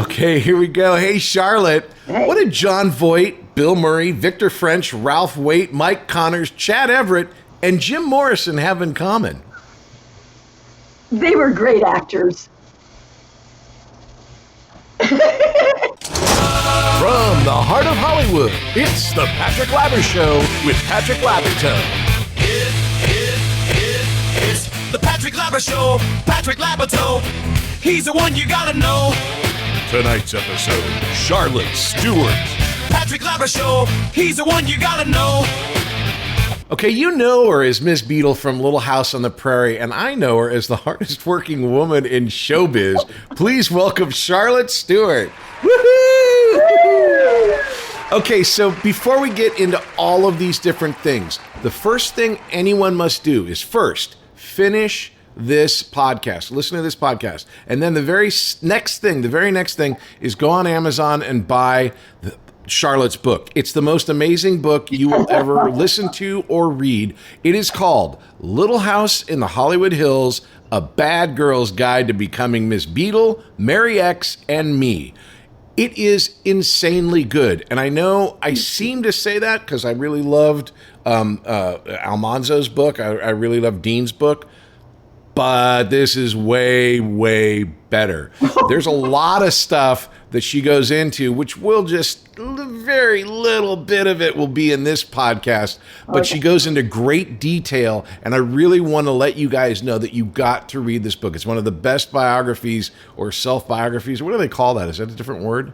Okay, here we go. Hey, Charlotte. Hey. What did John Voight, Bill Murray, Victor French, Ralph Waite, Mike Connors, Chad Everett, and Jim Morrison have in common? They were great actors. From the heart of Hollywood, it's the Patrick Labyorteaux Show with Patrick Labyorteaux. It's the Patrick Labyorteaux Show. Patrick Labyorteaux. He's the one you gotta know. Tonight's episode, Charlotte Stewart. Patrick Labyorteaux Show. He's the one you gotta know. Okay, you know her as Miss Beadle from Little House on the Prairie, and I know her as the hardest working woman in showbiz. Please welcome Charlotte Stewart. Woohoo! Okay, so before we get into all of these different things, the first thing anyone must do is first finish this podcast, listen to this podcast, and then the very next thing is go on Amazon and buy Charlotte's book. It's the most amazing book you will ever listen to or read. It is called Little House in the Hollywood Hills, A Bad Girl's Guide to Becoming Miss Beadle, Mary X, and Me. It is insanely good. And I know I seem to say that because I really loved Almanzo's book. I really loved Dean's book. But this is way, way better. There's a lot of stuff that she goes into, which will just, very little bit of it will be in this podcast. But She goes into great detail, and I really want to let you guys know that you got to read this book. It's one of the best biographies or self-biographies. What do they call that? Is that a different word?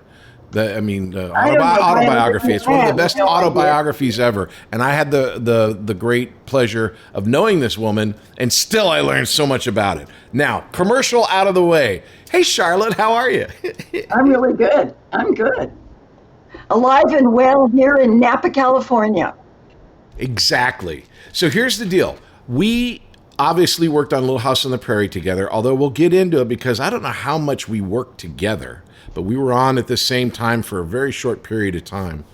Autobiography. It's one of the best autobiographies ever. And I had the great pleasure of knowing this woman, and still I learned so much about it. Now, commercial out of the way. Hey, Charlotte, how are you? I'm really good. I'm good. Alive and well here in Napa, California. Exactly. So here's the deal. We obviously worked on Little House on the Prairie together, although we'll get into it because I don't know how much we worked together. But we were on at the same time for a very short period of time.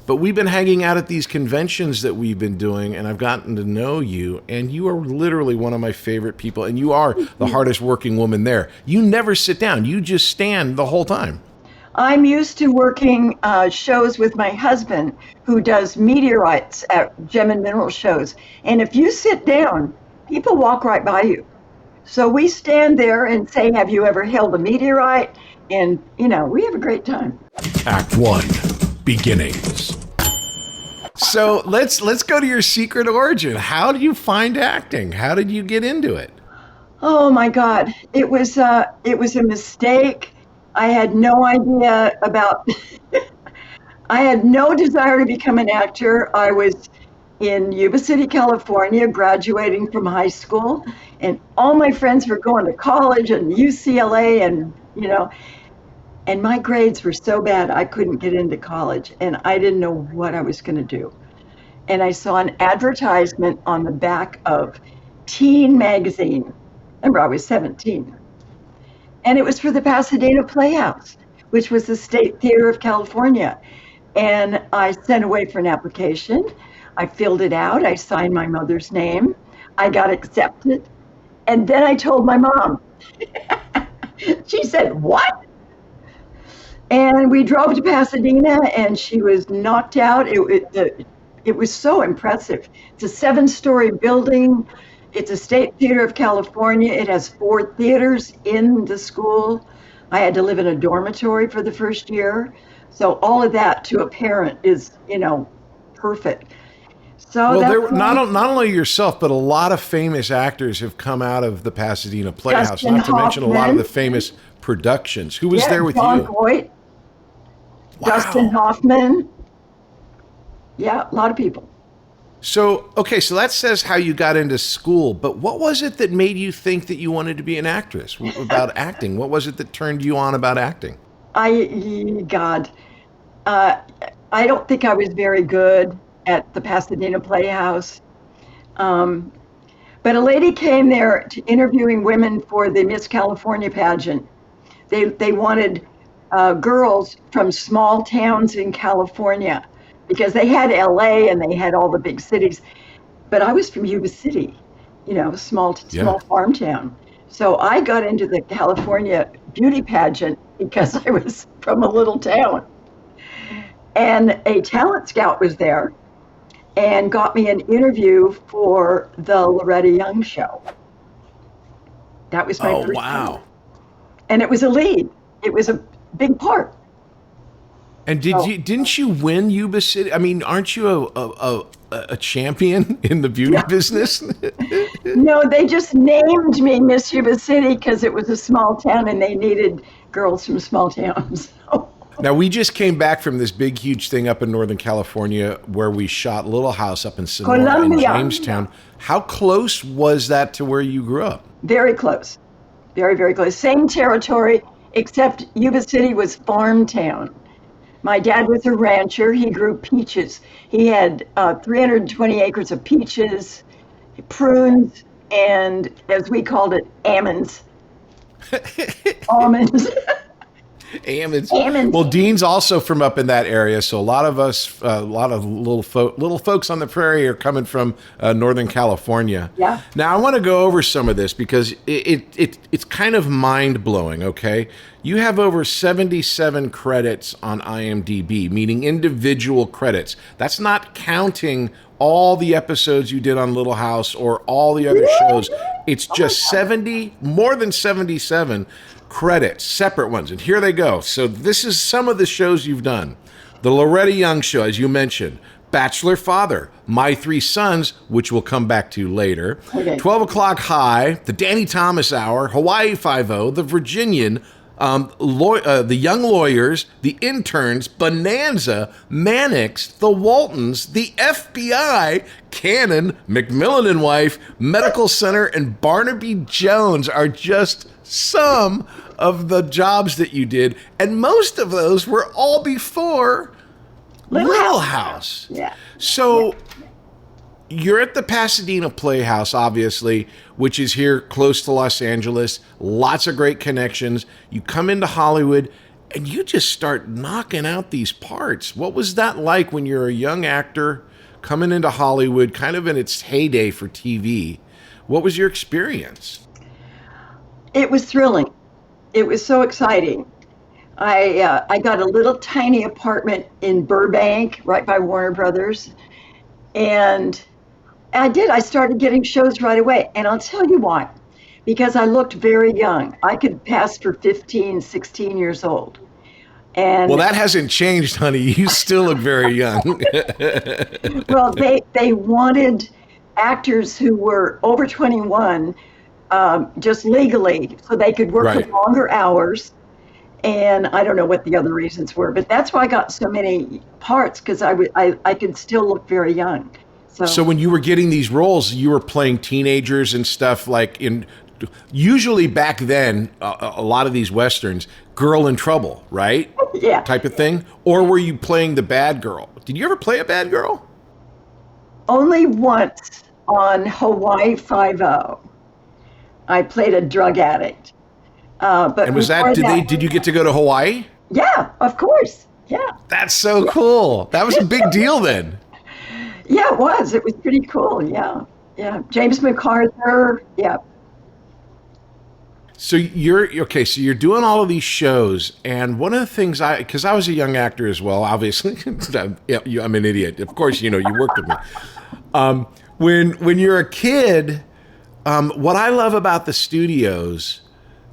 But we've been hanging out at these conventions that we've been doing, and I've gotten to know you, and you are literally one of my favorite people, and you are the hardest working woman there. You never sit down. You just stand the whole time. I'm used to working shows with my husband, who does meteorites at gem and mineral shows. And if you sit down, people walk right by you. So we stand there and say, have you ever held a meteorite? And, we have a great time. Act 1, beginnings. So let's go to your secret origin. How did you find acting? How did you get into it? Oh my God. It was a mistake. I had no idea about, I had no desire to become an actor. I was in Yuba City, California, graduating from high school, and all my friends were going to college and UCLA and, and my grades were so bad I couldn't get into college, and I didn't know what I was going to do. And I saw an advertisement on the back of Teen magazine. Remember, I was 17. And it was for the Pasadena Playhouse, which was the State Theater of California. And I sent away for an application. I filled it out. I signed my mother's name. I got accepted. And then I told my mom. She said, what? And we drove to Pasadena, and she was knocked out. It was so impressive. It's a 7-story building. It's a State Theater of California. It has 4 theaters in the school. I had to live in a dormitory for the first year. So all of that to a parent is, perfect. So well, not only yourself, but a lot of famous actors have come out of the Pasadena Playhouse, Dustin not to mention a lot of the Hoffman. famous productions. Who was there with John you? Voight, Wow. Dustin Hoffman. Yeah, a lot of people. So that says how you got into school, but what was it that made you think that you wanted to be an actress about acting? What was it that turned you on about acting? I don't think I was very good at the Pasadena Playhouse. But a lady came there interviewing women for the Miss California pageant. They wanted girls from small towns in California because they had LA and they had all the big cities. But I was from Yuba City, small farm town. So I got into the California beauty pageant because I was from a little town. And a talent scout was there and got me an interview for the Loretta Young show. That was my first time. And it was a lead. It was a big part. And didn't you win Yuba City? I mean, aren't you a champion in the beauty business? No, they just named me Miss Yuba City because it was a small town and they needed girls from small towns. Now, we just came back from this big, huge thing up in Northern California where we shot Little House up in Sonora and Jamestown. How close was that to where you grew up? Very close. Very, very close. Same territory, except Yuba City was farm town. My dad was a rancher. He grew peaches. He had 320 acres of peaches, prunes, and as we called it, almonds. Almonds. Almonds. Well, Dean's also from up in that area, so a lot of us, a lot of little folks on the prairie are coming from Northern California. Yeah. Now, I want to go over some of this because it's kind of mind-blowing, okay? You have over 77 credits on IMDb, meaning individual credits. That's not counting all the episodes you did on Little House or all the other shows. It's just more than 77 credits, separate ones. And here they go. So this is some of the shows you've done. The Loretta Young Show, as you mentioned. Bachelor Father, My Three Sons, which we'll come back to later. Okay. 12 O'Clock High, The Danny Thomas Hour, Hawaii Five-0, The Virginian, The Young Lawyers, The Interns, Bonanza, Mannix, The Waltons, The FBI, Cannon, McMillan and Wife, Medical Center, and Barnaby Jones are just some of the jobs that you did. And most of those were all before Little House. Yeah. So you're at the Pasadena Playhouse, obviously, which is here close to Los Angeles. Lots of great connections. You come into Hollywood and you just start knocking out these parts. What was that like when you're a young actor coming into Hollywood, kind of in its heyday for TV? What was your experience? It was thrilling. It was so exciting. I got a little tiny apartment in Burbank, right by Warner Brothers. And I started getting shows right away. And I'll tell you why. Because I looked very young. I could pass for 15, 16 years old. And well, that hasn't changed, honey. You still look very young. Well, they wanted actors who were over 21 just legally so they could work for longer hours. And I don't know what the other reasons were, but that's why I got so many parts, because I could still look very young. So when you were getting these roles, you were playing teenagers and stuff like usually back then, a lot of these Westerns, girl in trouble, right? Yeah. Type of thing? Or were you playing the bad girl? Did you ever play a bad girl? Only once on Hawaii Five-0. I played a drug addict. But and was that, did you get to go to Hawaii? Yeah, of course. Yeah. That's so cool. That was a big deal then. Yeah, it was. It was pretty cool. Yeah. Yeah. James MacArthur. Yeah. So you're doing all of these shows, and one of the things because I was a young actor as well, obviously. I'm an idiot. Of course, you worked with me. When you're a kid, what I love about the studios,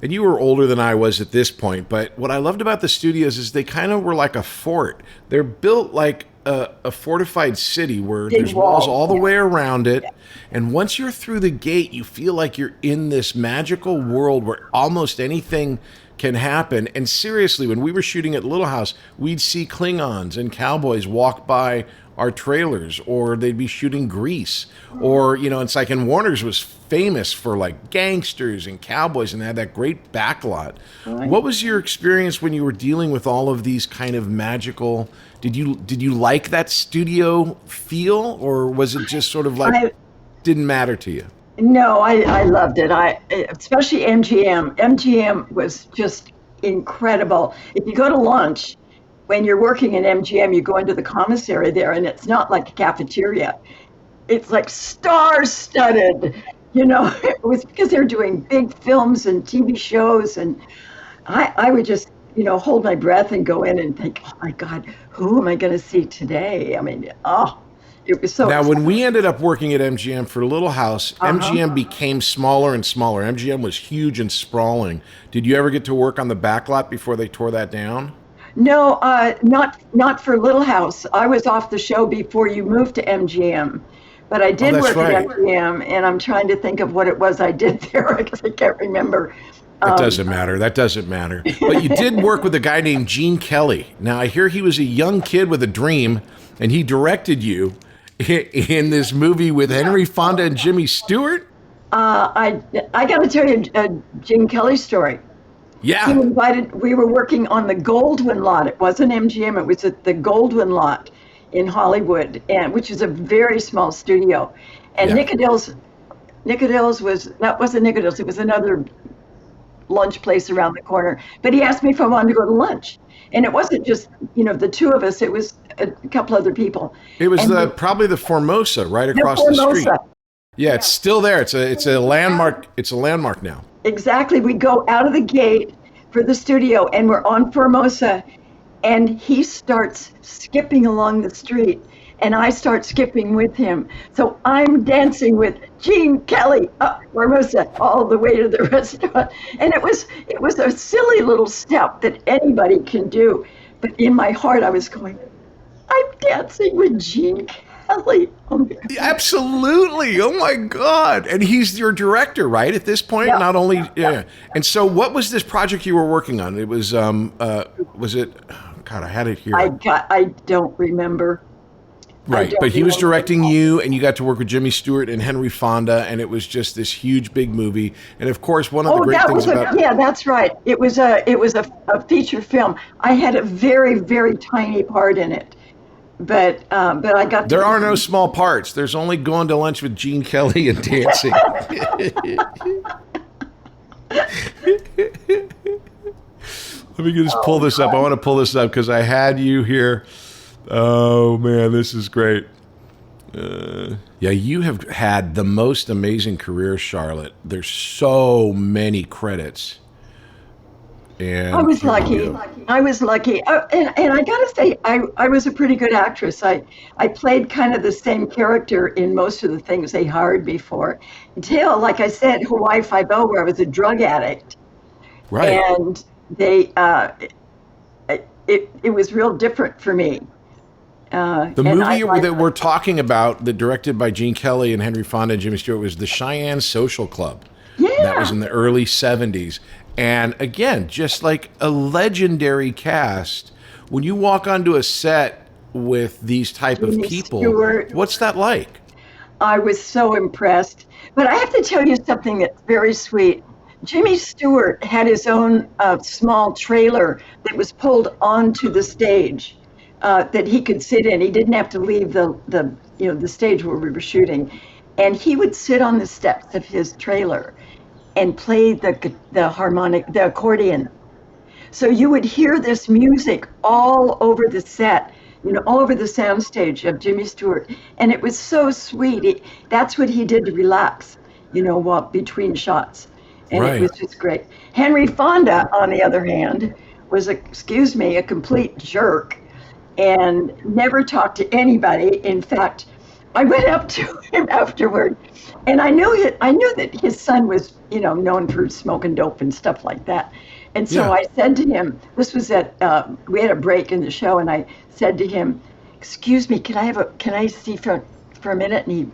and you were older than I was at this point, but what I loved about the studios is they kind of were like a fort. They're built like a fortified city where there's walls all the way around it. And once you're through the gate, you feel like you're in this magical world where almost anything can happen. And seriously, when we were shooting at Little House, we'd see Klingons and cowboys walk by our trailers, or they'd be shooting Grease, or it's like, and Warner's was famous for like gangsters and cowboys, and they had that great backlot. Right. What was your experience when you were dealing with all of these kind of magical? Did you like that studio feel, or was it just sort of like didn't matter to you? No, I loved it. Especially MGM. MGM was just incredible. If you go to lunch, when you're working in MGM, you go into the commissary there, and it's not like a cafeteria. It's like star-studded. It was because they're doing big films and TV shows, and I would just hold my breath and go in and think, oh my God, who am I going to see today? I mean, it was so. Now, when we ended up working at MGM for Little House, MGM became smaller and smaller. MGM was huge and sprawling. Did you ever get to work on the back lot before they tore that down? No, not for Little House. I was off the show before you moved to MGM. But I did work at MGM, and I'm trying to think of what it was I did there because I can't remember. That doesn't matter. But you did work with a guy named Gene Kelly. Now, I hear he was a young kid with a dream, and he directed you in this movie with Henry Fonda and Jimmy Stewart. I got to tell you a Gene Kelly story. Yeah. We were working on the Goldwyn lot. It wasn't MGM, it was at the Goldwyn lot in Hollywood, which is a very small studio. And Nickadale's wasn't Nickadale's, it was another lunch place around the corner. But he asked me if I wanted to go to lunch. And it wasn't just, the two of us, it was a couple other people. It was probably the Formosa right across the street. Yeah, it's still there. It's a landmark. It's a landmark now. Exactly. We go out of the gate for the studio and we're on Formosa, and he starts skipping along the street and I start skipping with him. So I'm dancing with Gene Kelly up Formosa all the way to the restaurant. And it was a silly little step that anybody can do. But in my heart I was going, I'm dancing with Gene Kelly. Absolutely. Oh my God. And he's your director, right? At this point, not only. Yeah. And so what was this project you were working on? It was, was it, God, I had it here. I don't remember. Right. But he was directing you, and you got to work with Jimmy Stewart and Henry Fonda, and it was just this huge, big movie. And of course, one of the great things about. Yeah, that's right. It was a feature film. I had a very, very tiny part in it. But I got. There are no small parts. There's only going to lunch with Gene Kelly and dancing. Let me just pull this up. I want to pull this up because I had you here. Oh man, this is great. Yeah, you have had the most amazing career, Charlotte. There's so many credits. And I was lucky. And I got to say, I was a pretty good actress. I played kind of the same character in most of the things they hired me for. Until, like I said, Hawaii Five-0, where I was a drug addict. Right. And it was real different for me. The movie that we're talking about, that directed by Gene Kelly and Henry Fonda and Jimmy Stewart, was The Cheyenne Social Club. Yeah. That was in the early 70s. And again, just like a legendary cast, when you walk onto a set with these type of people, Stewart, what's that like? I was so impressed. But I have to tell you something that's very sweet. Jimmy Stewart had his own small trailer that was pulled onto the stage that he could sit in. He didn't have to leave the stage where we were shooting. And he would sit on the steps of his trailer and play the accordion. So you would hear this music all over the set, all over the soundstage of Jimmy Stewart. And it was so sweet. That's what he did to relax, while between shots. And It was just great. Henry Fonda, on the other hand, was a complete jerk and never talked to anybody. In fact, I went up to him afterward, and I knew that his son was, known for smoking dope and stuff like that. And so I said to him, this was we had a break in the show, and I said to him, "Excuse me, can I see for a minute?" And he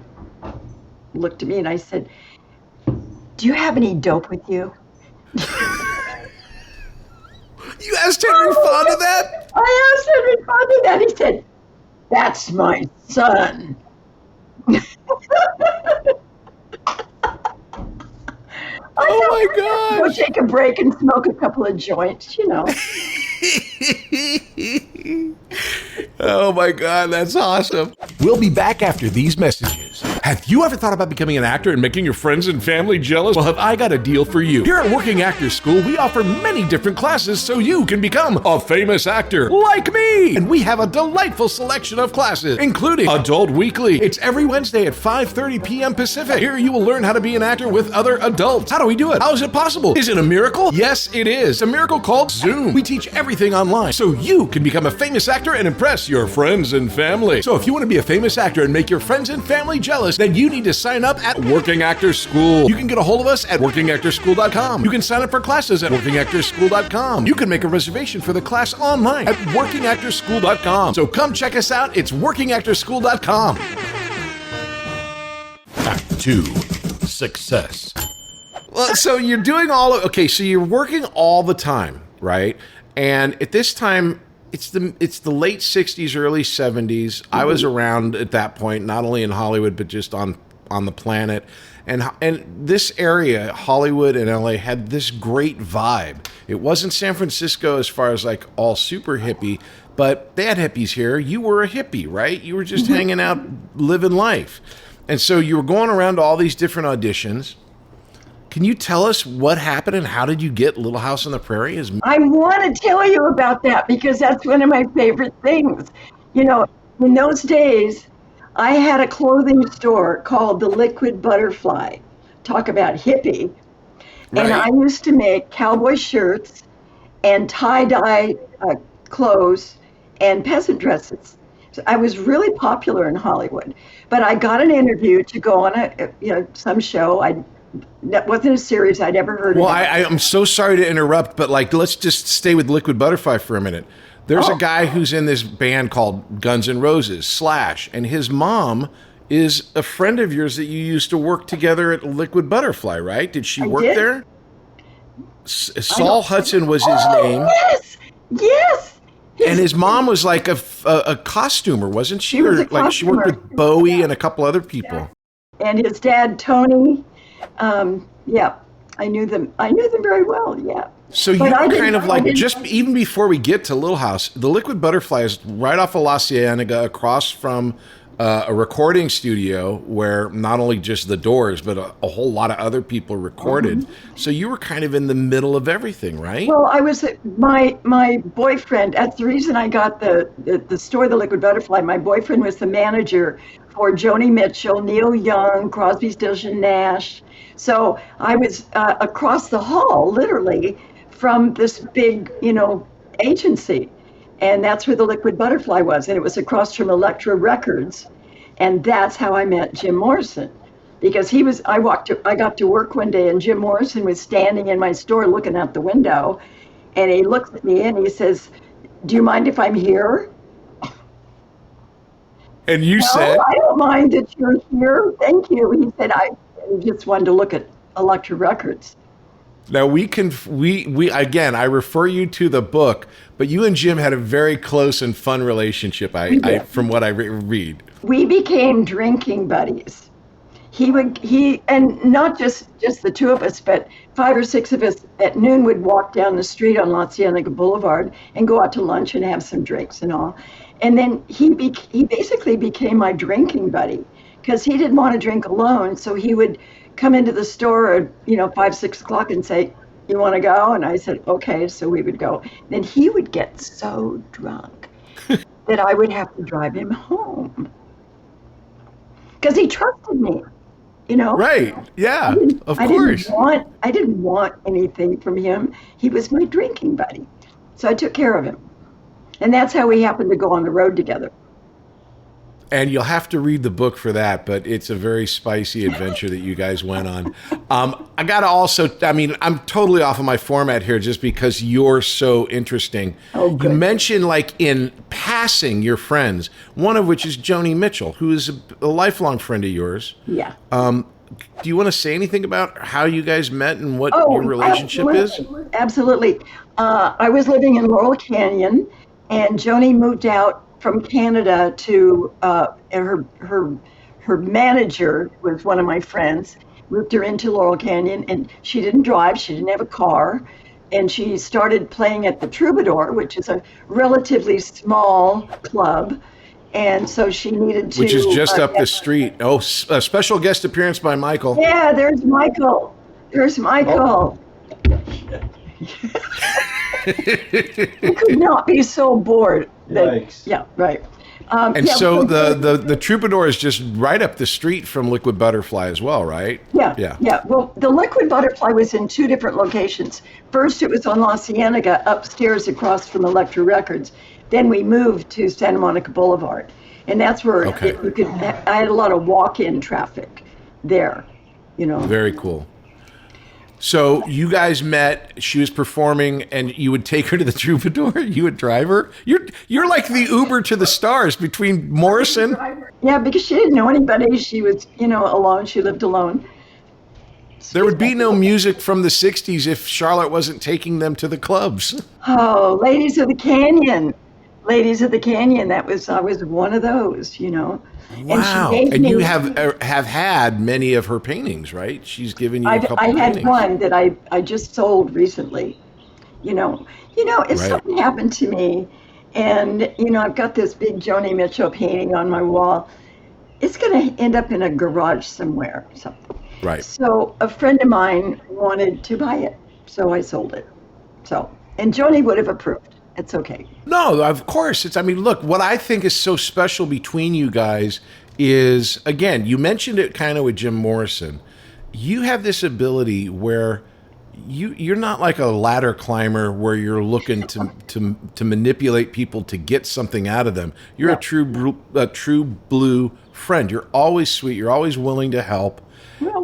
looked at me, and I said, "Do you have any dope with you?" You asked Henry Fonda that? I asked Henry Fonda that. He said, "That's my son." Oh my God! Go take a break and smoke a couple of joints, Oh my God, that's awesome. We'll be back after these messages. Have you ever thought about becoming an actor and making your friends and family jealous? Well, have I got a deal for you. Here at Working Actors School, we offer many different classes so you can become a famous actor like me. And we have a delightful selection of classes, including Adult Weekly. It's every Wednesday at 5:30 p.m. Pacific. Here you will learn how to be an actor with other adults. How do we do it? How is it possible? Is it a miracle? Yes, it is. A miracle called Zoom. We teach everything online so you can become a famous actor and impress your friends and family. So if you want to be a famous actor and make your friends and family jealous, then you need to sign up at Working Actors School. You can get a hold of us at workingactorschool.com. You can sign up for classes at workingactorschool.com. You can make a reservation for the class online at workingactorschool.com. So come check us out. It's workingactorschool.com. Act 2. Success. Well, so you're doing so you're working all the time, right? And at this time, it's the late 60s, early 70s. I was around at that point, not only in Hollywood, but just on the planet. And this area, Hollywood and LA, had this great vibe. It wasn't San Francisco as far as like all super hippie, but they had hippies here. You were a hippie, right? You were just hanging out, living life. And so you were going around to all these different auditions. Can you tell us what happened and how did you get Little House on the Prairie? I want to tell you about that because that's one of my favorite things. You know, in those days, I had a clothing store called the Liquid Butterfly. Talk about hippie. Right. And I used to make cowboy shirts and tie-dye clothes and peasant dresses. So I was really popular in Hollywood. But I got an interview to go on some show. That wasn't a series I'd ever heard of. Well, I'm so sorry to interrupt, but let's just stay with Liquid Butterfly for a minute. There's a guy who's in this band called Guns N' Roses, Slash, and his mom is a friend of yours that you used to work together at Liquid Butterfly, right? Did she work there? Saul Hudson was his name. Yes. And his mom was like a costumer, wasn't she? Or like she worked with Bowie and a couple other people. And his dad, Tony. I knew them very well. Yeah. So you were kind of like, just even before we get to Little House, the Liquid Butterfly is right off of La Cienega, across from a recording studio where not only just the Doors, but a whole lot of other people recorded. Mm-hmm. So you were kind of in the middle of everything, right? Well, I was my boyfriend. That's the reason I got the store, the Liquid Butterfly. My boyfriend was the manager for Joni Mitchell, Neil Young, Crosby, Stills and Nash. So I was across the hall, literally, from this big, agency. And that's where the Liquid Butterfly was. And it was across from Elektra Records. And that's how I met Jim Morrison. Because I got to work one day and Jim Morrison was standing in my store looking out the window. And he looks at me and he says, "Do you mind if I'm here?" And you said, "I don't mind that you're here. Thank you." He said, I just wanted to look at Elektra Records. Now we again, I refer you to the book, but you and Jim had a very close and fun relationship. From what I read, we became drinking buddies. And not just the two of us, but 5 or 6 of us at noon would walk down the street on La Cienega Boulevard and go out to lunch and have some drinks and all. And then he basically became my drinking buddy because he didn't want to drink alone, so he would come into the store at 5, 6 o'clock and say, "You want to go?" And I said, "Okay." So we would go. Then he would get so drunk that I would have to drive him home because he trusted me, Right? Yeah, of course. I didn't want anything from him. He was my drinking buddy, so I took care of him, and that's how we happened to go on the road together. And you'll have to read the book for that, but it's a very spicy adventure that you guys went on. I got to also, I'm totally off of my format here just because you're so interesting. Oh, good. You mentioned, in passing, your friends, one of which is Joni Mitchell, who is a lifelong friend of yours. Yeah. Do you want to say anything about how you guys met and what your relationship is? Absolutely. I was living in Laurel Canyon, and Joni moved out from Canada to her manager was one of my friends, moved her into Laurel Canyon, and she didn't drive, she didn't have a car, and she started playing at the Troubadour, which is a relatively small club, And so she needed to... Which is just up the street. Oh, a special guest appearance by Michael. Yeah, there's Michael. There's Michael. He could not be so bored. Yikes. Yeah, right. And so the Troubadour is just right up the street from Liquid Butterfly as well, right? Yeah. Well, the Liquid Butterfly was in two different locations. First, it was on La Cienega, upstairs across from Elektra Records. Then we moved to Santa Monica Boulevard, and that's where I had a lot of walk-in traffic there. Very cool. So you guys met, she was performing, and you would take her to the Troubadour? You would drive her? You're like the Uber to the stars between Morrison. Yeah, because she didn't know anybody. She was, alone. She lived alone. There would be no music from the 60s if Charlotte wasn't taking them to the clubs. Oh, Ladies of the Canyon. Ladies of the Canyon. I was one of those, Wow. And you have had many of her paintings, right? She's given you a couple paintings. I had one that I just sold recently. If something happened to me and, I've got this big Joni Mitchell painting on my wall, it's going to end up in a garage somewhere. Right. So a friend of mine wanted to buy it, so I sold it. And Joni would have approved. It's okay. No, of course. Look, what I think is so special between you guys is, again, you mentioned it kind of with Jim Morrison. You have this ability where you're not like a ladder climber where you're looking to manipulate people to get something out of them. You're a true blue friend. You're always sweet. You're always willing to help.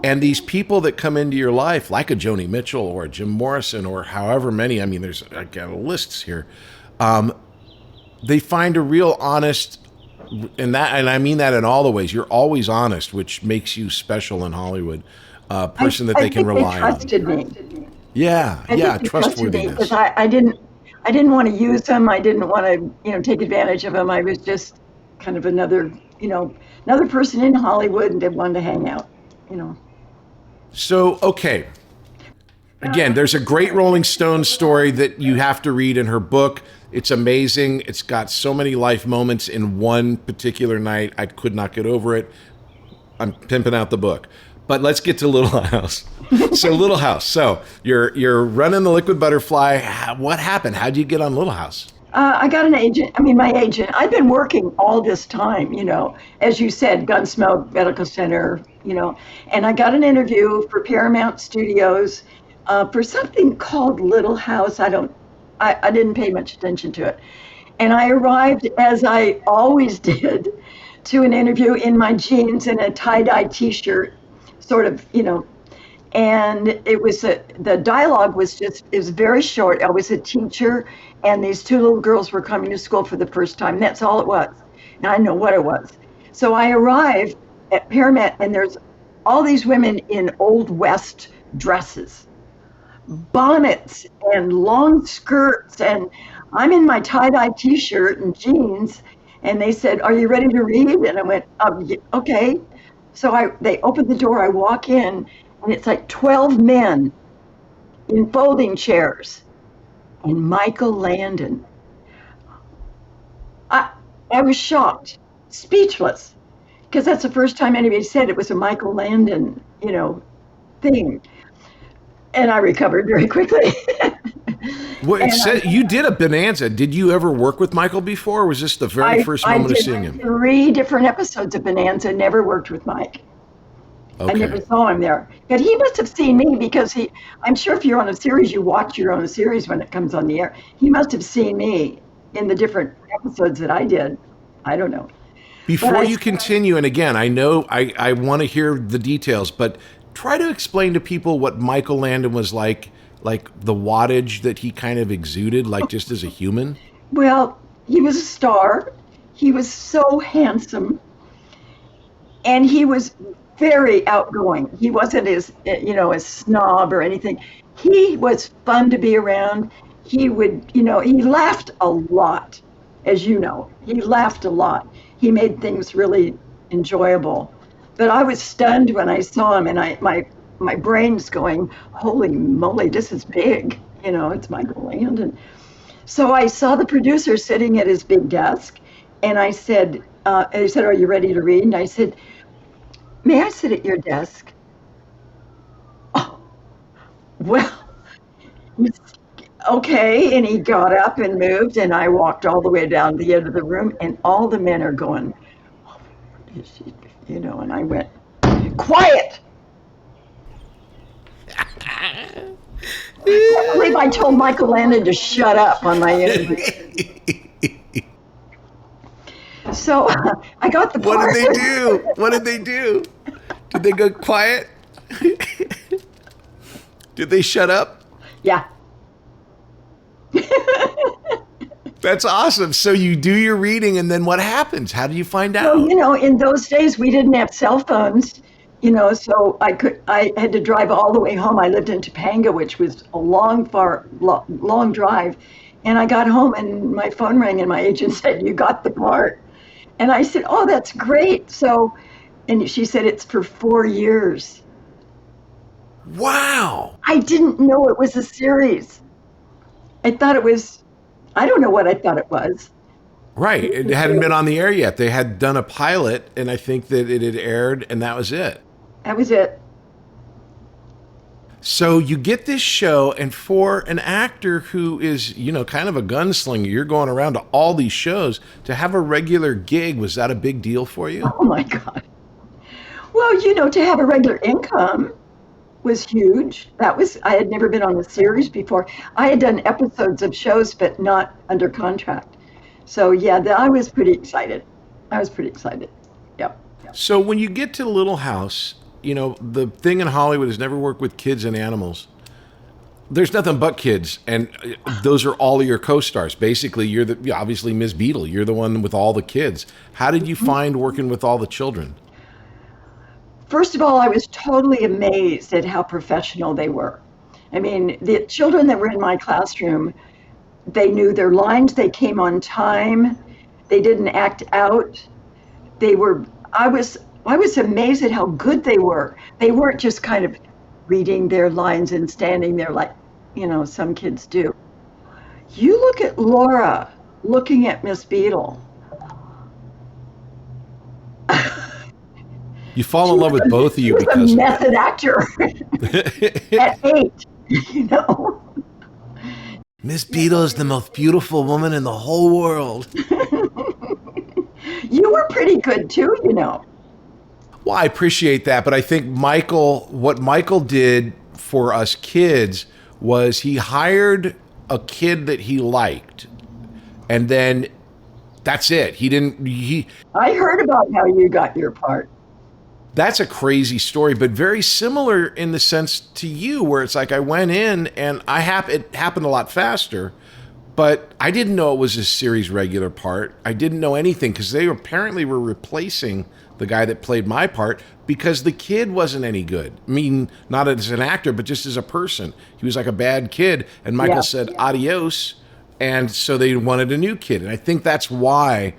And these people that come into your life, like a Joni Mitchell or a Jim Morrison or however many, there's lists here. They find a real honest, and I mean that in all the ways. You're always honest, which makes you special in Hollywood. Person that they can rely on. Trusted me. Yeah, trustworthiness. Because I didn't want to use them. I didn't want to, take advantage of them. I was just kind of another person in Hollywood and wanted to hang out. So, okay. Again, there's a great Rolling Stones story that you have to read in her book. It's amazing. It's got so many life moments in one particular night. I could not get over it. I'm pimping out the book. But let's get to Little House. So Little House. So you're running the Liquid Butterfly. What happened? How'd you get on Little House? I got an agent. My agent. I've been working all this time, as you said, Gunsmoke Medical Center, and I got an interview for Paramount Studios for something called Little House. I didn't pay much attention to it. And I arrived, as I always did, to an interview in my jeans and a tie-dye T-shirt, sort of, and it was the dialogue was very short. I was a teacher, and these two little girls were coming to school for the first time. That's all it was. And I didn't know what it was. So I arrived at Paramount, and there's all these women in Old West dresses, bonnets and long skirts, and I'm in my tie-dye T-shirt and jeans, and they said, "Are you ready to read?" And I went, "Okay." So they opened the door, I walk in, and it's like 12 men in folding chairs, and Michael Landon. I was shocked, speechless, because that's the first time anybody said it was a Michael Landon, thing. And I recovered very quickly. Well, you did a Bonanza. Did you ever work with Michael before, or was this the very first moment of seeing him? I did 3 different episodes of Bonanza, never worked with Mike. Okay. I never saw him there. But he must have seen me because I'm sure if you're on a series, you watch your own series when it comes on the air. He must have seen me in the different episodes that I did. I don't know. Before you continue, and again, I know I want to hear the details, but try to explain to people what Michael Landon was like the wattage that he kind of exuded, like just as a human. Well, he was a star. He was so handsome. And he was very outgoing. He wasn't a snob or anything. He was fun to be around. He would, he laughed a lot, as you know. He laughed a lot. He made things really enjoyable. But I was stunned when I saw him, and my brain's going, holy moly, this is big. It's Michael Landon. So I saw the producer sitting at his big desk, and I said, and he said, "Are you ready to read?" And I said, "May I sit at your desk?" Oh, well, okay. And he got up and moved, and I walked all the way down to the end of the room, and all the men are going, "Oh, what is she?" You know, and I went, "Quiet!" I believe I told Michael Landon to shut up on my interview. So I got the part. What did they do? What did they do? Did they go quiet? Did they shut up? Yeah. That's awesome. So you do your reading, and then what happens? How do you find out? Well, you know, in those days we didn't have cell phones, you know, so I had to drive all the way home. I lived in Topanga, which was a long drive. And I got home and my phone rang and my agent said, "You got the part." And I said, "Oh, that's great." So, and she said, "It's for 4 years." Wow. I didn't know it was a series. I thought it was, I don't know what I thought it was. Right. It hadn't been on the air yet. They had done a pilot, and I think that it had aired, and that was it. That was it. So you get this show, and for an actor who is, you know, kind of a gunslinger, you're going around to all these shows, to have a regular gig, was that a big deal for you? Oh my God. Well, you know, to have a regular income was huge. I had never been on a series before. I had done episodes of shows, but not under contract. So yeah, I was pretty excited. Yep. So when you get to Little House, you know, the thing in Hollywood is never work with kids and animals. There's nothing but kids, and those are all of your co-stars. Basically, you're obviously Ms. Beadle. You're the one with all the kids. How did you find working with all the children? First of all, I was totally amazed at how professional they were. I mean, the children that were in my classroom, they knew their lines, they came on time, they didn't act out. I was amazed at how good they were. They weren't just kind of reading their lines and standing there like, you know, some kids do. You look at Laura looking at Miss Beadle. You fall in love with both of you because because a method actor at 8, you know. Miss Beadle is the most beautiful woman in the whole world. You were pretty good too, you know. Well, I appreciate that, but I think what Michael did for us kids was he hired a kid that he liked, and then that's it. I heard about how you got your part. That's a crazy story, but very similar in the sense to you, where it's like I went in and it happened a lot faster, but I didn't know it was a series regular part. I didn't know anything because they apparently were replacing the guy that played my part because the kid wasn't any good. I mean, not as an actor, but just as a person. He was like a bad kid, and Michael said adios, and so they wanted a new kid. And I think that's why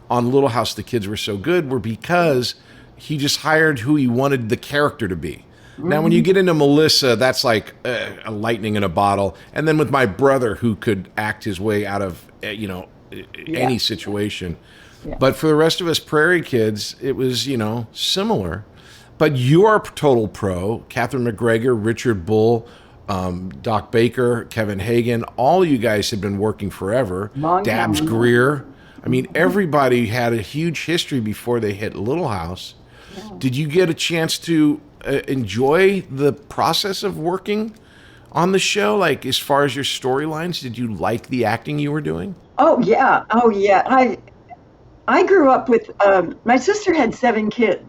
on Little House the kids were so good, were because he just hired who he wanted the character to be. Mm-hmm. Now, when you get into Melissa, that's like a lightning in a bottle. And then with my brother, who could act his way out of, any situation. Yeah. But for the rest of us Prairie kids, it was, similar. But you're a total pro. Catherine McGregor, Richard Bull, Doc Baker, Kevin Hagen, all you guys have been working forever. Dabbs Greer. I mean, everybody had a huge history before they hit Little House. Yeah. Did you get a chance to enjoy the process of working on the show? Like, as far as your storylines, did you like the acting you were doing? Oh, yeah. I grew up with, my sister had 7 kids,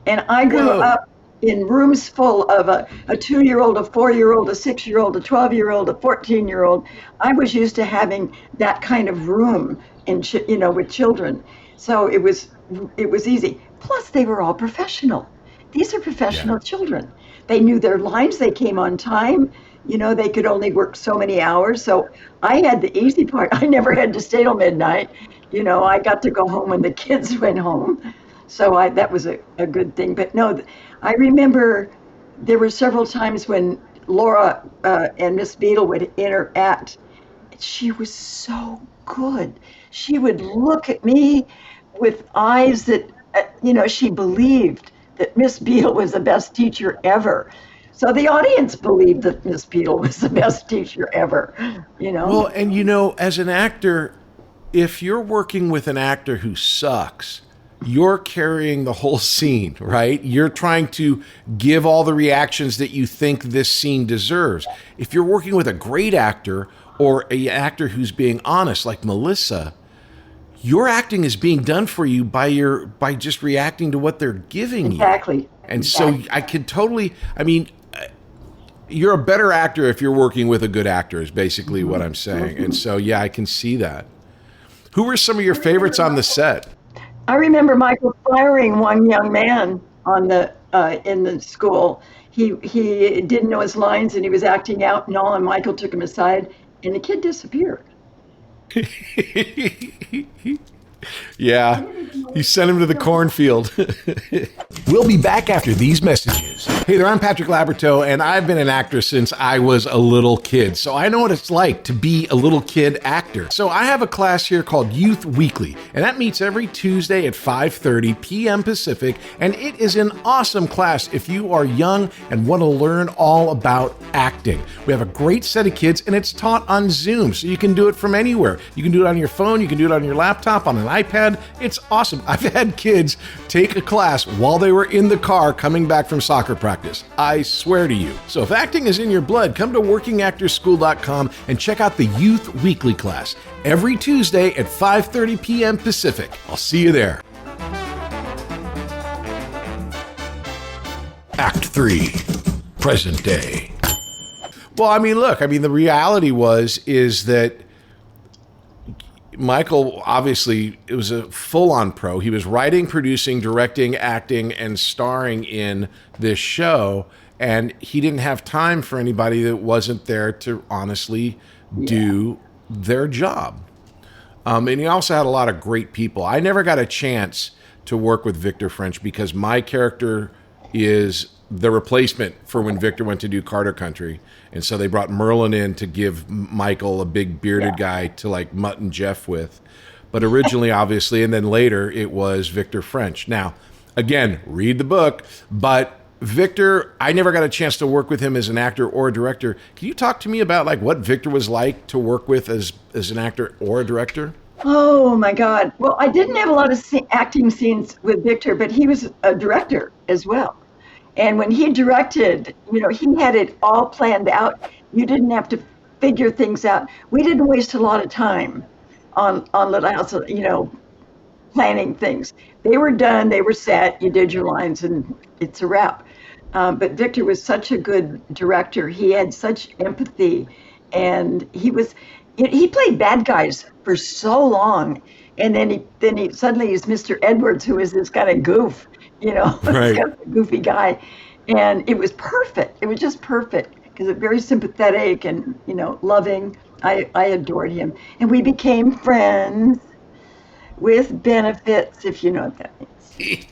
and I grew up in rooms full of a 2-year-old, a 4-year-old, a 6-year-old, a 12-year-old, a 14-year-old. I was used to having that kind of room with children. So it was easy. Plus, they were all professional. These are professional children. They knew their lines. They came on time. They could only work so many hours. So I had the easy part. I never had to stay till midnight. I got to go home when the kids went home. So that was a good thing. But no, I remember there were several times when Laura and Miss Beadle would interact. She was so good. She would look at me with eyes that, she believed that Miss Beadle was the best teacher ever. So the audience believed that Miss Beadle was the best teacher ever, Well, and as an actor, if you're working with an actor who sucks, you're carrying the whole scene, right? You're trying to give all the reactions that you think this scene deserves. If you're working with a great actor or an actor who's being honest, like Melissa, your acting is being done for you by just reacting to what they're giving you. Exactly. And so I can totally, you're a better actor if you're working with a good actor is basically what I'm saying. And so, yeah, I can see that. Who were some of your favorites on the set? I remember Michael firing one young man on the in the school. He didn't know his lines and he was acting out and all, and Michael took him aside and the kid disappeared. Yeah, you sent him to the cornfield. We'll be back after these messages. Hey there, I'm Patrick Labyorteaux, and I've been an actor since I was a little kid, so I know what it's like to be a little kid actor. So I have a class here called Youth Weekly, and that meets every Tuesday at 5:30 p.m. Pacific, and it is an awesome class if you are young and want to learn all about acting. We have a great set of kids, and it's taught on Zoom, so you can do it from anywhere. You can do it on your phone, you can do it on your laptop, on an iPad. It's awesome. I've had kids take a class while they were in the car coming back from soccer practice. I swear to you. So if acting is in your blood, come to workingactorschool.com and check out the Youth Weekly class every Tuesday at 5:30 p.m. Pacific. I'll see you there. Act 3, present day. Well, the reality is that Michael, obviously, it was a full-on pro. He was writing, producing, directing, acting, and starring in this show, and he didn't have time for anybody that wasn't there to honestly do their job. And he also had a lot of great people. I never got a chance to work with Victor French because my character is the replacement for when Victor went to do Carter Country. And so they brought Merlin in to give Michael a big bearded guy to like Mutt and Jeff with. But originally, obviously, and then later, it was Victor French. Now, again, read the book. But Victor, I never got a chance to work with him as an actor or a director. Can you talk to me about like what Victor was like to work with as an actor or a director? Oh my God. Well, I didn't have a lot of acting scenes with Victor, but he was a director as well. And when he directed, he had it all planned out. You didn't have to figure things out. We didn't waste a lot of time on Little House, planning things. They were done, they were set, you did your lines, and it's a wrap. But Victor was such a good director. He had such empathy, and he played bad guys for so long, and then he suddenly is Mr. Edwards, who is this kind of goof. Right. Kind of a goofy guy. And it was perfect. It was just perfect because it's very sympathetic and, loving. I adored him. And we became friends with benefits, if you know what that means.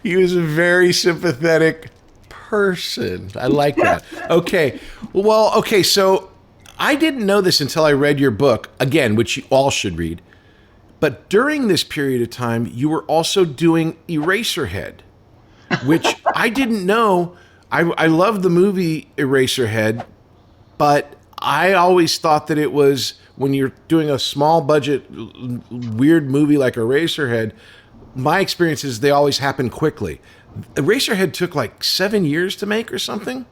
He was a very sympathetic person. I like that. Okay. Well, okay. So I didn't know this until I read your book, again, which you all should read. But during this period of time, you were also doing Eraserhead, which I didn't know. I love the movie Eraserhead, but I always thought that it was when you're doing a small budget, weird movie like Eraserhead, my experience is they always happen quickly. Eraserhead took like 7 years to make or something?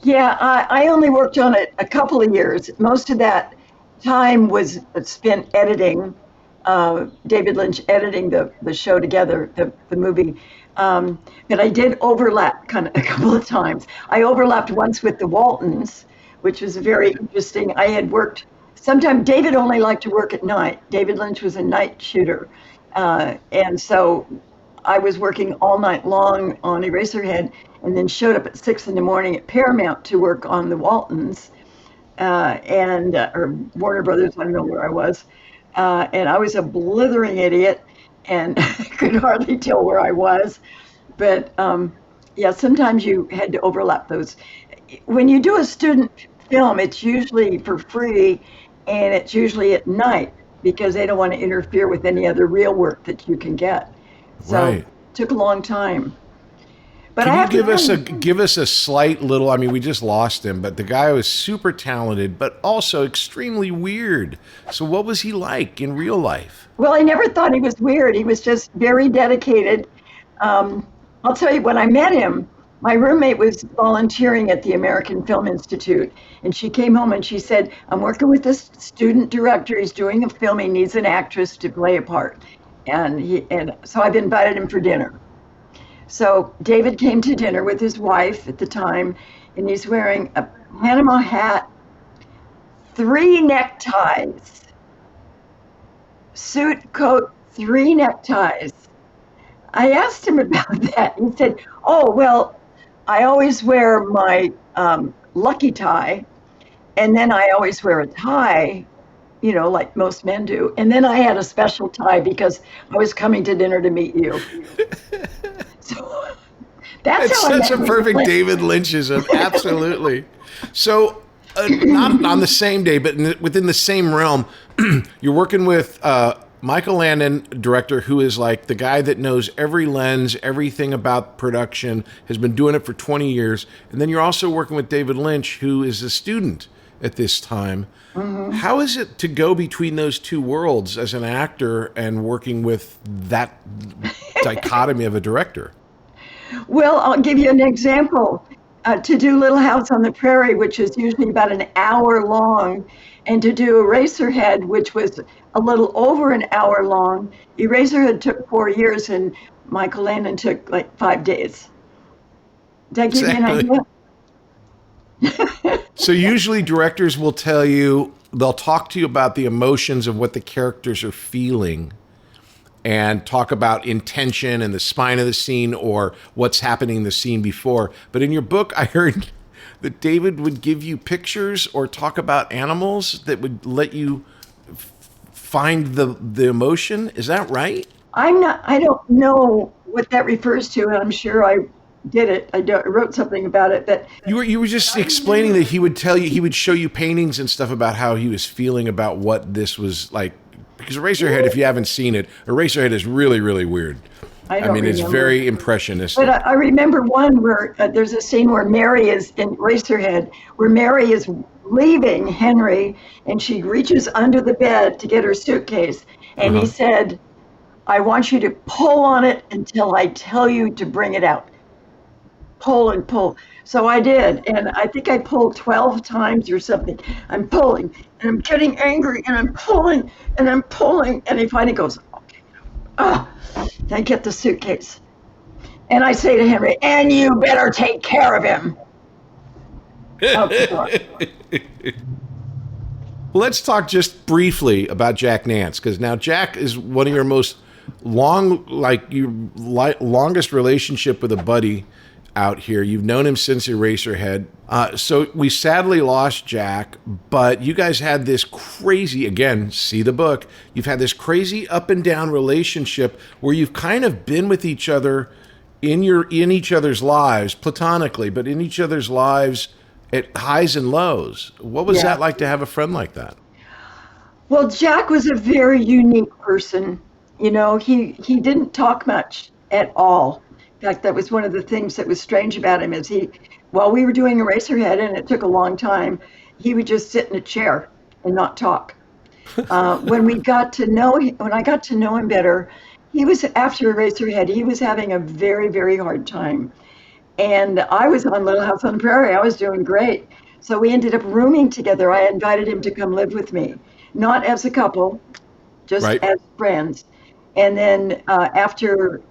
Yeah, I only worked on it a couple of years. Most of that time was spent editing. David Lynch editing the show together, the movie. But I did overlap kind of a couple of times. I overlapped once with the Waltons, which was very interesting. I had worked, sometimes David only liked to work at night. David Lynch was a night shooter. And so I was working all night long on Eraserhead and then showed up at 6 a.m. at Paramount to work on the Waltons or Warner Brothers, I don't know where I was. And I was a blithering idiot and could hardly tell where I was. But sometimes you had to overlap those. When you do a student film, it's usually for free and it's usually at night. because they don't want to interfere with any other real work that you can get. So Right. it took a long time. But I Can have you to give us a slight little? I mean, we just lost him, but the guy was super talented, but also extremely weird. So, what was he like in real life? Well, I never thought he was weird. He was just very dedicated. I'll tell you, when I met him, my roommate was volunteering at the American Film Institute, and she came home and she said, "I'm working with this student director. He's doing a film. He needs an actress to play a part." And so I've invited him for dinner. So David came to dinner with his wife at the time, and he's wearing a Panama hat, 3 neckties, suit, coat, 3 neckties. I asked him about that. He said, "Oh, well, I always wear my lucky tie, and then I always wear a tie, like most men do. And then I had a special tie because I was coming to dinner to meet you." So that's It's how I such a met perfect him. David Lynchism. Absolutely. So, not on the same day, but within the same realm, you're working with Michael Landon, director, who is like the guy that knows every lens, everything about production, has been doing it for 20 years. And then you're also working with David Lynch, who is a student at this time. How is it to go between those two worlds as an actor and working with that dichotomy of a director? Well, I'll give you an example. To do Little House on the Prairie, which is usually about an hour long, and to do Eraserhead, which was a little over an hour long, Eraserhead took 4 years, and Michael Landon took like 5 days. Did I give you an idea? So usually directors will tell you, they'll talk to you about the emotions of what the characters are feeling and talk about intention and the spine of the scene or what's happening in the scene before. But in your book, I heard that David would give you pictures or talk about animals that would let you find the emotion. Is that right? I don't know what that refers to, and I'm sure I did it. I wrote something about it, but You were just explaining that he would tell you, he would show you paintings and stuff about how he was feeling about what this was like. Because Eraserhead, if you haven't seen it, Eraserhead is really, really weird. I don't mean, it's remember. very impressionistic. But I remember one where there's a scene where Mary is in Eraserhead, where Mary is leaving Henry, and she reaches under the bed to get her suitcase, and he said, "I want you to pull on it until I tell you to bring it out. Pull and pull." So I did, and I think I pulled 12 times or something. I'm pulling, and I'm getting angry, and I'm pulling, and he finally goes, "Okay." I get the suitcase, and I say to Henry, "And you better take care of him." Let's talk just briefly about Jack Nance, because now Jack is one of your most longest relationship with a buddy out here. You've known him since Eraserhead. So we sadly lost Jack, but you guys had this crazy, again, see the book, you've had this crazy up and down relationship where you've kind of been with each other in each other's lives, platonically, but in each other's lives at highs and lows. What was that like to have a friend like that? Well, Jack was a very unique person. He didn't talk much at all. In fact, that was one of the things that was strange about him is while we were doing Eraserhead, and it took a long time, he would just sit in a chair and not talk. When I got to know him better, after Eraserhead, he was having a very, very hard time. And I was on Little House on the Prairie. I was doing great. So we ended up rooming together. I invited him to come live with me, not as a couple, just as friends. And then after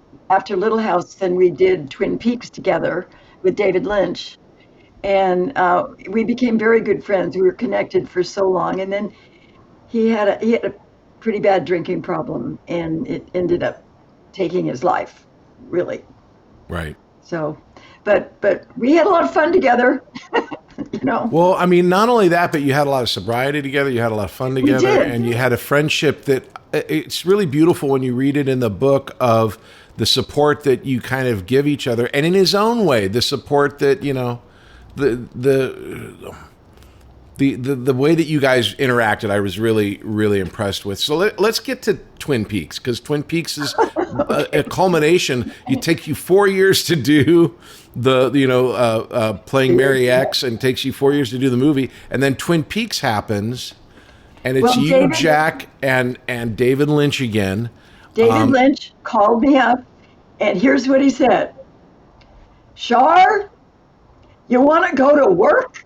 Little House, then we did Twin Peaks together with David Lynch. And we became very good friends. We were connected for so long. And then he had a pretty bad drinking problem, and it ended up taking his life, really. Right. So, but we had a lot of fun together, Well, I mean, not only that, but you had a lot of sobriety together, you had a lot of fun together, and you had a friendship that it's really beautiful when you read it in the book of the support that you kind of give each other, and in his own way, the support that, the way that you guys interacted, I was really, really impressed with. So let's get to Twin Peaks, because Twin Peaks is a culmination. It takes you 4 years to do playing Mary X, and takes you 4 years to do the movie. And then Twin Peaks happens, and it's Jack, and David Lynch again. David Lynch called me up, and here's what he said. Shar, you want to go to work?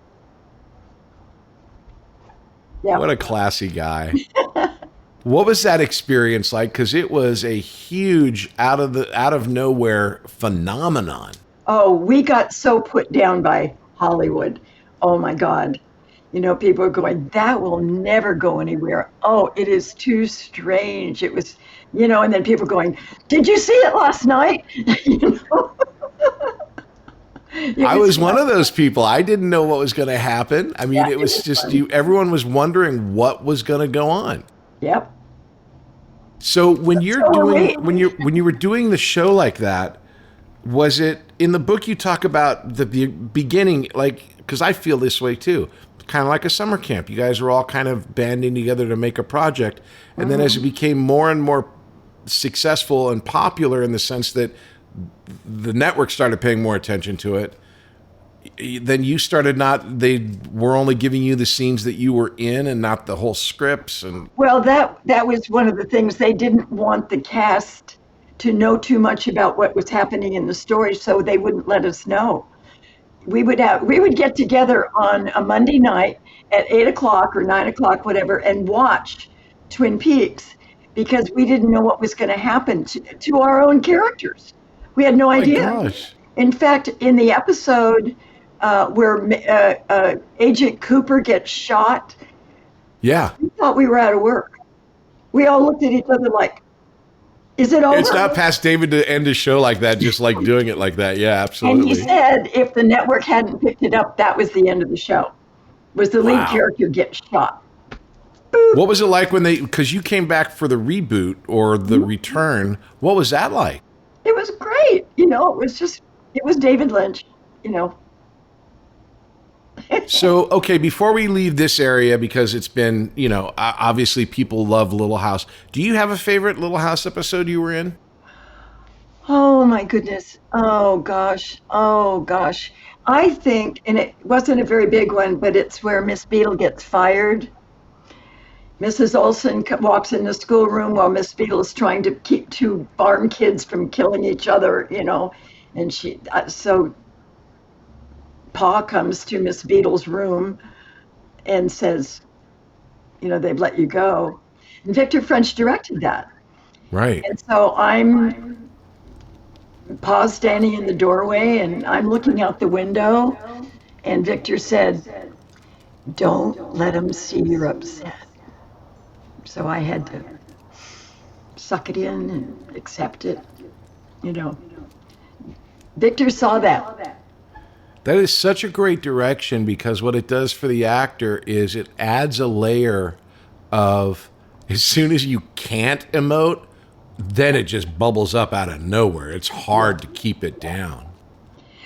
Yeah. What a classy guy. What was that experience like? Because it was a huge out of nowhere phenomenon. Oh, we got so put down by Hollywood. Oh my God. People are going, that will never go anywhere. Oh, it is too strange. It was, and then people going, did you see it last night? I was one of those people. I didn't know what was going to happen. I mean, it was just everyone was wondering what was going to go on. Yep. So when you were doing the show like that, was it in the book you talk about the beginning, like, because I feel this way too, kind of like a summer camp. You guys were all kind of banding together to make a project. And then as it became more and more successful and popular in the sense that the network started paying more attention to it, then you started they were only giving you the scenes that you were in and not the whole scripts. And well, that was one of the things. They didn't want the cast to know too much about what was happening in the story, so they wouldn't let us know. We would get together on a Monday night at 8:00 or 9:00, whatever, and watch Twin Peaks, because we didn't know what was going to happen to our own characters. We had no idea. My gosh. In fact, in the episode where Agent Cooper gets shot, yeah, we thought we were out of work. We all looked at each other like, is it over? It's not past David to end a show like that, just like doing it like that. Yeah, absolutely. And he said if the network hadn't picked it up, that was the end of the show. Was the lead character get shot. Boop. What was it like because you came back for the reboot or the return? What was that like? It was great. It was David Lynch, So, okay, before we leave this area, because it's been, obviously people love Little House. Do you have a favorite Little House episode you were in? Oh, my goodness. Oh, gosh. I think, and it wasn't a very big one, but it's where Miss Beadle gets fired. Mrs. Olson walks in the schoolroom while Miss Beadle is trying to keep two farm kids from killing each other, and so Pa comes to Miss Beadle's room and says, they've let you go. And Victor French directed that. Right. And so Pa's standing in the doorway, and I'm looking out the window, and Victor said, don't let them see you're upset. So I had to suck it in and accept it. Victor saw that. That is such a great direction, because what it does for the actor is it adds a layer of, as soon as you can't emote, then it just bubbles up out of nowhere. It's hard to keep it down.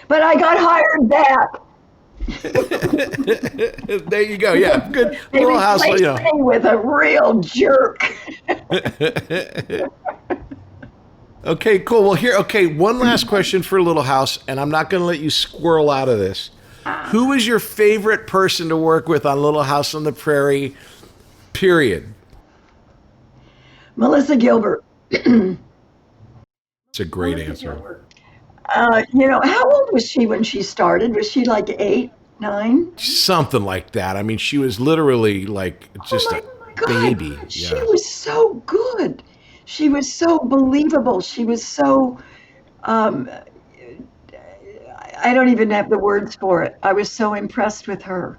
But I got hired back. There you go. Yeah, good. They Little House. replaced me with a real jerk. Okay, cool. Well, one last question for Little House, and I'm not going to let you squirrel out of this. Who is your favorite person to work with on Little House on the Prairie, period? Melissa Gilbert. It's a great answer. How old was she when she started? Was she like 8, 9? Something like that. I mean, she was literally like just a baby. She was so good. She was so believable. She was so, I don't even have the words for it. I was so impressed with her.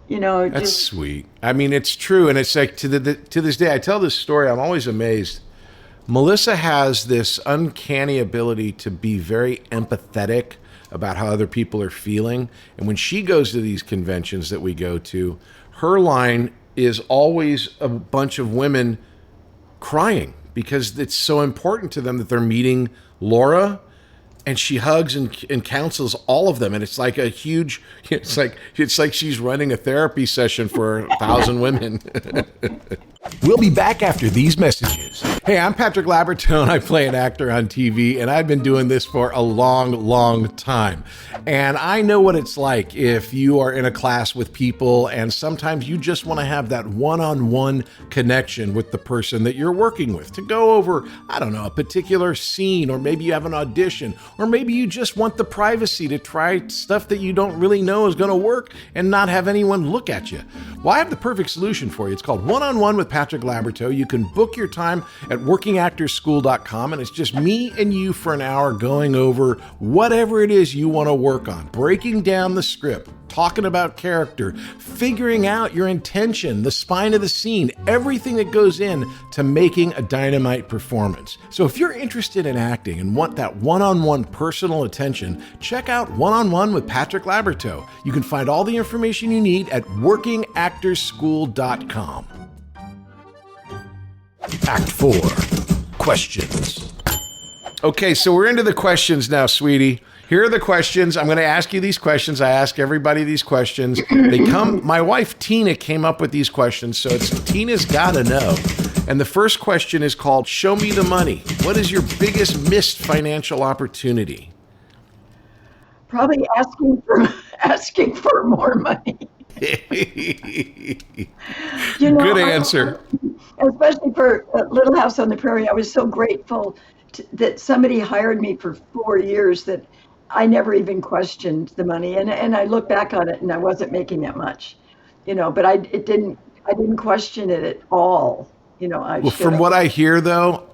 That's sweet. I mean, it's true. And it's like to this day, I tell this story, I'm always amazed. Melissa has this uncanny ability to be very empathetic about how other people are feeling. And when she goes to these conventions that we go to, her line is always a bunch of women crying because it's so important to them that they're meeting Laura. and she hugs and counsels all of them, and it's like a huge. It's like she's running a therapy session for 1,000 women. We'll be back after these messages. Hey, I'm Patrick Labyorteaux, and I play an actor on TV, and I've been doing this for a long, long time. And I know what it's like if you are in a class with people, and sometimes you just want to have that one-on-one connection with the person that you're working with to go over, I don't know, a particular scene, or maybe you have an audition, or maybe you just want the privacy to try stuff that you don't really know is going to work and not have anyone look at you. Well, I have the perfect solution for you. It's called One-on-One with Patrick Labyorteaux. You can book your time at workingactorschool.com, and it's just me and you for an hour going over whatever it is you want to work on, breaking down the script, talking about character, figuring out your intention, the spine of the scene, everything that goes in to making a dynamite performance. So if you're interested in acting and want that one-on-one personal attention, check out One-on-One with Patrick Labyorteaux. You can find all the information you need at workingactorschool.com. Act 4. Questions. Okay, so we're into the questions now, sweetie. Here are the questions. I'm going to ask you these questions. I ask everybody these questions. My wife, Tina, came up with these questions, so Tina's got to know. And the first question is called, Show Me the Money. What is your biggest missed financial opportunity? Probably asking for more money. Good answer. Especially for Little House on the Prairie, I was so grateful that somebody hired me for 4 years that I never even questioned the money. And I look back on it, and I wasn't making that much, but I didn't question it at all. From what I hear, though,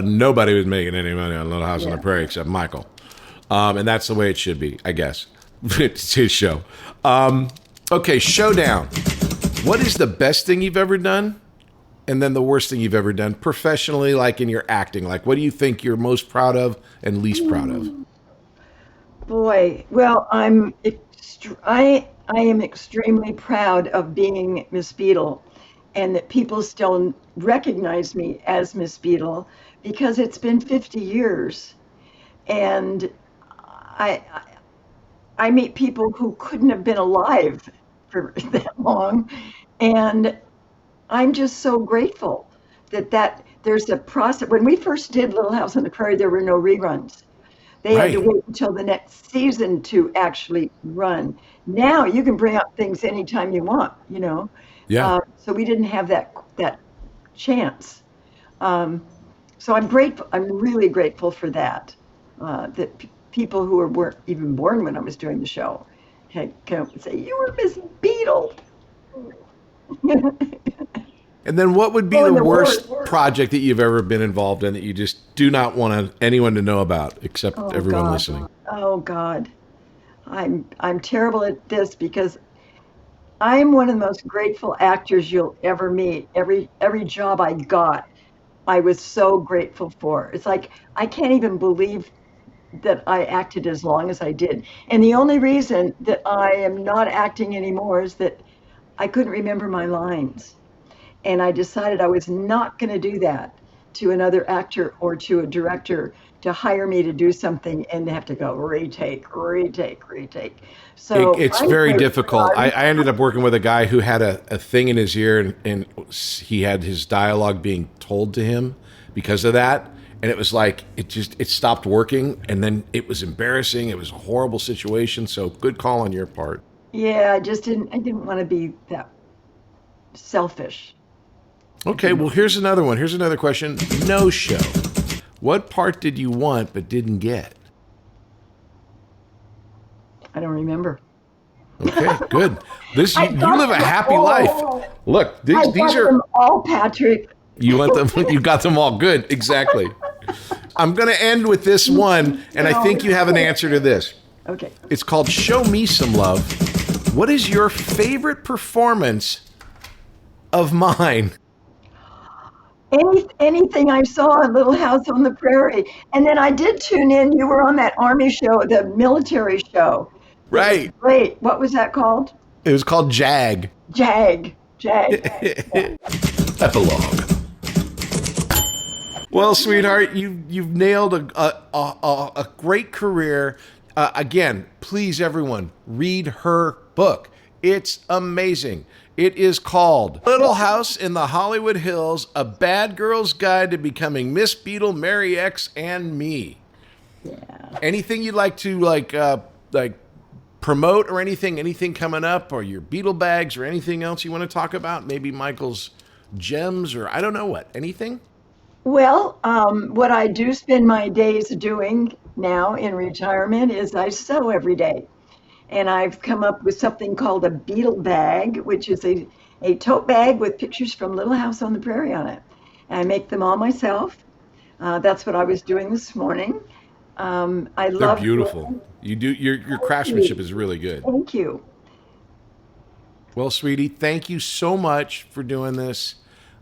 nobody was making any money on Little House on the Prairie except Michael. And that's the way it should be, I guess. It's his show. Okay, showdown. What is the best thing you've ever done? And then the worst thing you've ever done professionally, like in your acting? Like, what do you think you're most proud of and least proud of? Boy, well, I am extremely proud of being Miss Beadle, and that people still recognize me as Miss Beadle because it's been 50 years. And I meet people who couldn't have been alive for that long, and I'm just so grateful that there's a process. When we first did Little House on the Prairie, there were no reruns. They had to wait until the next season to actually run. Now you can bring up things anytime you want, Yeah. So we didn't have that chance. So I'm grateful. I'm really grateful for that. That people who weren't even born when I was doing the show had come and say, "You were Miss Beadle." And then what would be the worst project that you've ever been involved in that you just do not want anyone to know about except everyone listening? Oh, God. I'm terrible at this because I'm one of the most grateful actors you'll ever meet. Every job I got, I was so grateful for. It's like, I can't even believe that I acted as long as I did. And the only reason that I am not acting anymore is that I couldn't remember my lines. And I decided I was not going to do that to another actor or to a director to hire me to do something and have to go retake. So it's very difficult. I ended up working with a guy who had a thing in his ear, and he had his dialogue being told to him because of that. And it was like, it stopped working. And then it was embarrassing. It was a horrible situation. So good call on your part. Yeah, I didn't want to be that selfish. Okay, well, here's another one. Here's another question. No show. What part did you want but didn't get? I don't remember. Okay, good. You live a happy life. Look, these are them all, Patrick. You want them? You got them all. Good, exactly. I'm going to end with this one, and I think you have an answer to this. Okay. It's called Show Me Some Love. What is your favorite performance of mine? Anything I saw in Little House on the Prairie. And then I did tune in. You were on that Army show, the military show. Right. Wait, what was that called? It was called Jag. Jag. Epilogue. Well, sweetheart, you've nailed a great career. Again, please, everyone, read her book. It's amazing. It is called Little House in the Hollywood Hills, A Bad Girl's Guide to Becoming Miss Beadle, Mary X, and Me. Yeah. Anything you'd like to promote or anything coming up, or your Beadle bags or anything else you want to talk about? Maybe Michael's gems, or I don't know what, anything? Well, what I do spend my days doing now in retirement is I sew every day. And I've come up with something called a Beadle bag, which is a tote bag with pictures from Little House on the Prairie on it. And I make them all myself. That's what I was doing this morning. They're beautiful. You do your craftsmanship is really good. Thank you. Well, sweetie, thank you so much for doing this.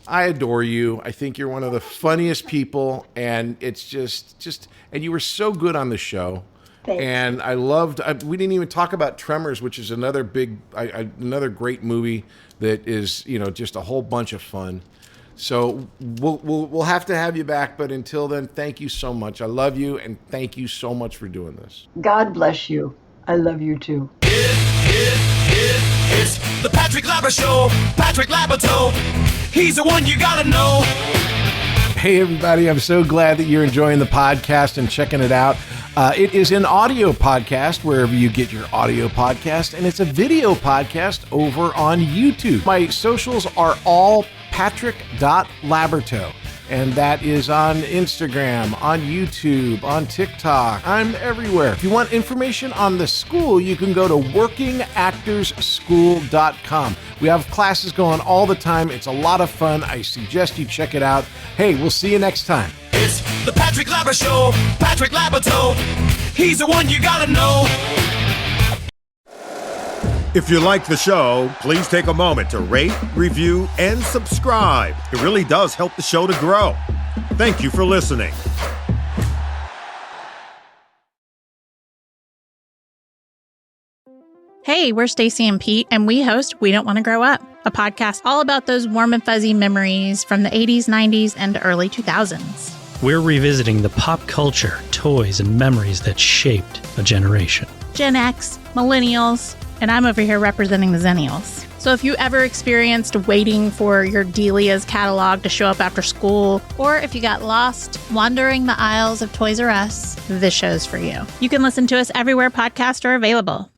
I adore you. I think you're one of the funniest people, and it's just and you were so good on the show. Thanks. And I loved. We didn't even talk about Tremors, which is another another great movie that is just a whole bunch of fun. So we'll have to have you back, but until then, thank you so much. I love you, and thank you so much for doing this. God bless you. I love you too. It's the Patrick Labyorteaux Show. Patrick Labyorteaux. He's the one you gotta know. Hey, everybody. I'm so glad that you're enjoying the podcast and checking it out. It is an audio podcast wherever you get your audio podcast, and it's a video podcast over on YouTube. My socials are all patrick.labyorteaux, and that is on Instagram, on YouTube, on TikTok. I'm everywhere. If you want information on the school, you can go to workingactorsschool.com. We have classes going all the time. It's a lot of fun. I suggest you check it out. Hey, we'll see you next time. It's the Patrick Labyorteaux Show. Patrick Labyorteaux. He's the one you gotta know. If you like the show, please take a moment to rate, review, and subscribe. It really does help the show to grow. Thank you for listening. Hey, we're Stacy and Pete, and we host We Don't Want to Grow Up, a podcast all about those warm and fuzzy memories from the 80s, 90s, and early 2000s. We're revisiting the pop culture, toys, and memories that shaped a generation. Gen X, Millennials, and I'm over here representing the Zennials. So if you ever experienced waiting for your Delia's catalog to show up after school, or if you got lost wandering the aisles of Toys R Us, this show's for you. You can listen to us everywhere podcasts are available.